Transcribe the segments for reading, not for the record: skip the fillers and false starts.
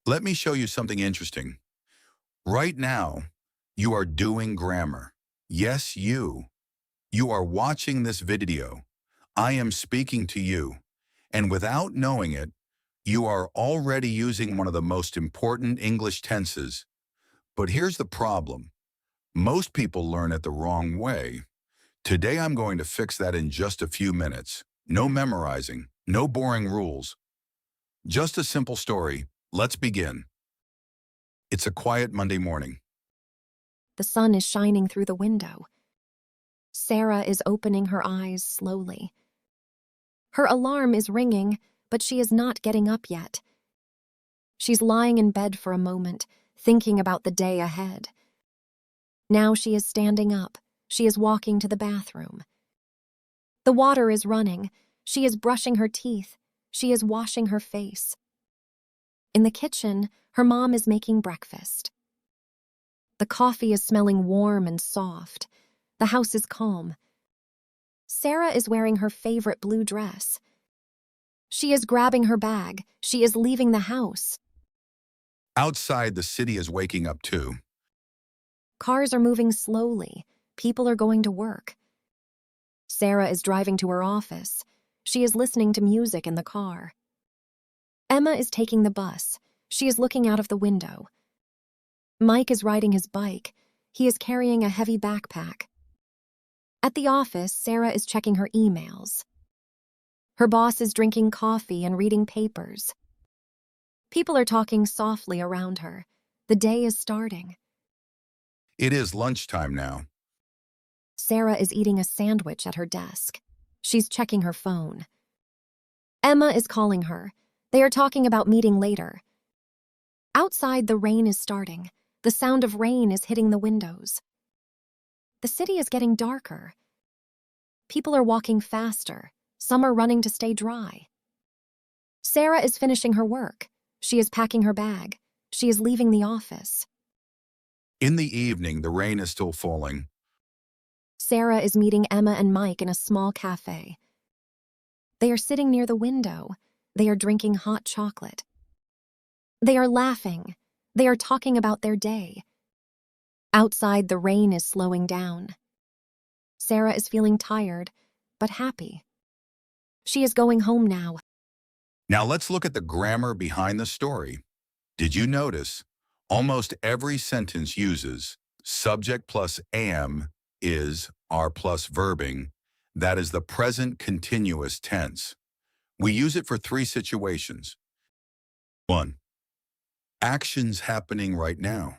Let me show you something interesting. Right now, you are doing grammar. Yes, you. You are watching this video. I am speaking to you. And without knowing it, you are already using one of the most important English tenses. But here's the problem. Most people learn it the wrong way. Today I'm going to fix that in just a few minutes. No memorizing, no boring rules. Just a simple story. Let's begin. It's a quiet Monday morning. The sun is shining through the window. Sarah is opening her eyes slowly. Her alarm is ringing, but she is not getting up yet. She's lying in bed for a moment, thinking about the day ahead. Now she is standing up. She is walking to the bathroom. The water is running. She is brushing her teeth. She is washing her face. In the kitchen, her mom is making breakfast. The coffee is smelling warm and soft. The house is calm. Sarah is wearing her favorite blue dress. She is grabbing her bag. She is leaving the house. Outside, the city is waking up too. Cars are moving slowly. People are going to work. Sarah is driving to her office. She is listening to music in the car. Emma is taking the bus. She is looking out of the window. Mike is riding his bike. He is carrying a heavy backpack. At the office, Sarah is checking her emails. Her boss is drinking coffee and reading papers. People are talking softly around her. The day is starting. It is lunchtime now. Sarah is eating a sandwich at her desk. She's checking her phone. Emma is calling her. They are talking about meeting later. Outside, the rain is starting. The sound of rain is hitting the windows. The city is getting darker. People are walking faster. Some are running to stay dry. Sarah is finishing her work. She is packing her bag. She is leaving the office. In the evening, the rain is still falling. Sarah is meeting Emma and Mike in a small cafe. They are sitting near the window. They are drinking hot chocolate. They are laughing. They are talking about their day. Outside, the rain is slowing down. Sarah is feeling tired, but happy. She is going home now. Now let's look at the grammar behind the story. Did you notice? Almost every sentence uses subject plus am is are plus verbing. That is the present continuous tense. We use it for 3 situations. 1. Actions happening right now.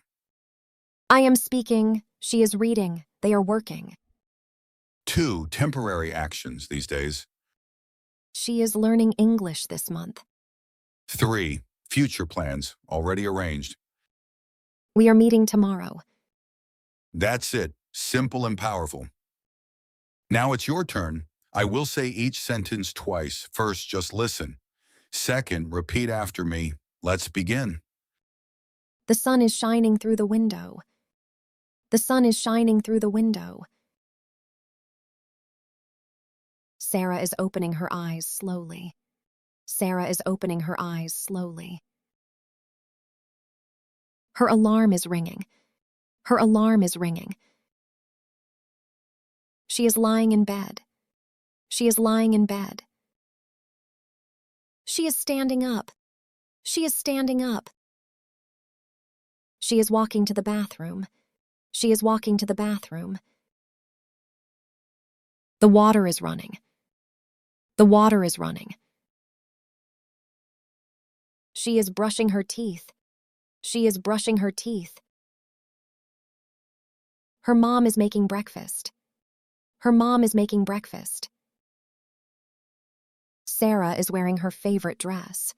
I am speaking. She is reading. They are working. 2. Temporary actions these days. She is learning English this month. 3. Future plans already arranged. We are meeting tomorrow. That's it. Simple and powerful. Now it's your turn. I will say each sentence twice. First, just listen. Second, repeat after me. Let's begin. The sun is shining through the window. The sun is shining through the window. Sarah is opening her eyes slowly. Sarah is opening her eyes slowly. Her alarm is ringing. Her alarm is ringing. She is lying in bed. She is lying in bed. She is standing up. She is standing up. She is walking to the bathroom. She is walking to the bathroom. The water is running. The water is running. She is brushing her teeth. She is brushing her teeth. Her mom is making breakfast. Her mom is making breakfast. Sarah is wearing her favorite dress.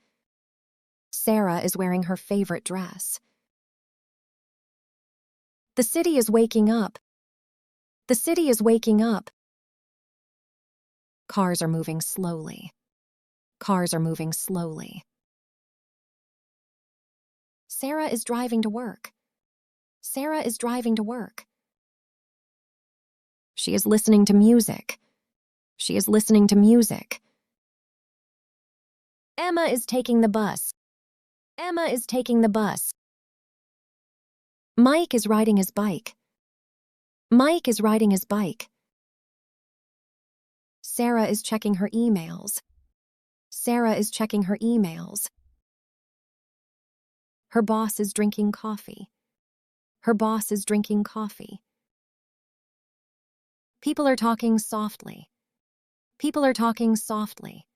Sarah is wearing her favorite dress. The city is waking up. The city is waking up. Cars are moving slowly. Cars are moving slowly. Sarah is driving to work. Sarah is driving to work. She is listening to music. She is listening to music. Emma is taking the bus. Emma is taking the bus. Mike is riding his bike. Mike is riding his bike. Sarah is checking her emails. Sarah is checking her emails. Her boss is drinking coffee. Her boss is drinking coffee. People are talking softly. People are talking softly.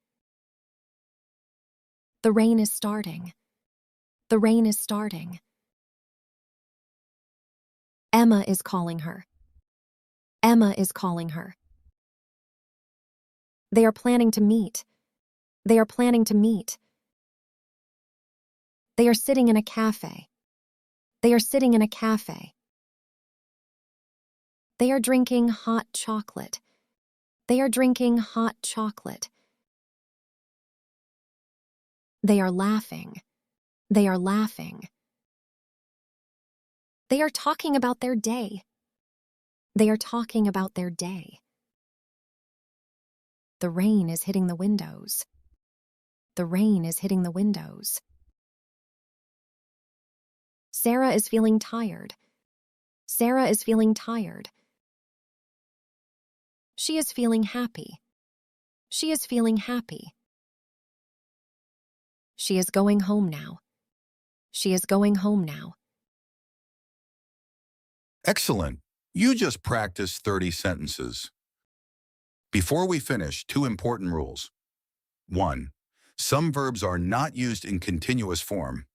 The rain is starting. The rain is starting. Emma is calling her. Emma is calling her. They are planning to meet. They are planning to meet. They are sitting in a cafe. They are sitting in a cafe. They are drinking hot chocolate. They are drinking hot chocolate. They are laughing. They are laughing. They are talking about their day. They are talking about their day. The rain is hitting the windows. The rain is hitting the windows. Sarah is feeling tired. Sarah is feeling tired. She is feeling happy. She is feeling happy. She is going home now. She is going home now. Excellent. You just practiced 30 sentences. Before we finish, 2 important rules. 1. Some verbs are not used in continuous form.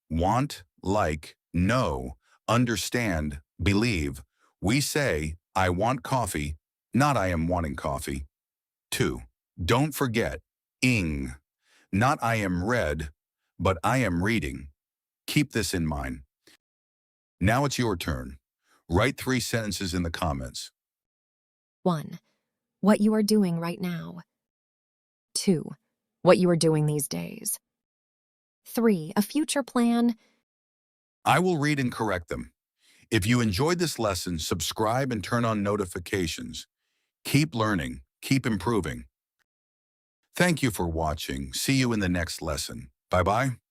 Want, like, know, understand, believe. We say, I want coffee, not I am wanting coffee. 2. Don't forget, ing, not I am read, but I am reading. Keep this in mind. Now it's your turn. Write 3 sentences in the comments. 1. What you are doing right now. 2. What you are doing these days. 3. A future plan. I will read and correct them. If you enjoyed this lesson, subscribe and turn on notifications. Keep learning, keep improving. Thank you for watching. See you in the next lesson. Bye-bye.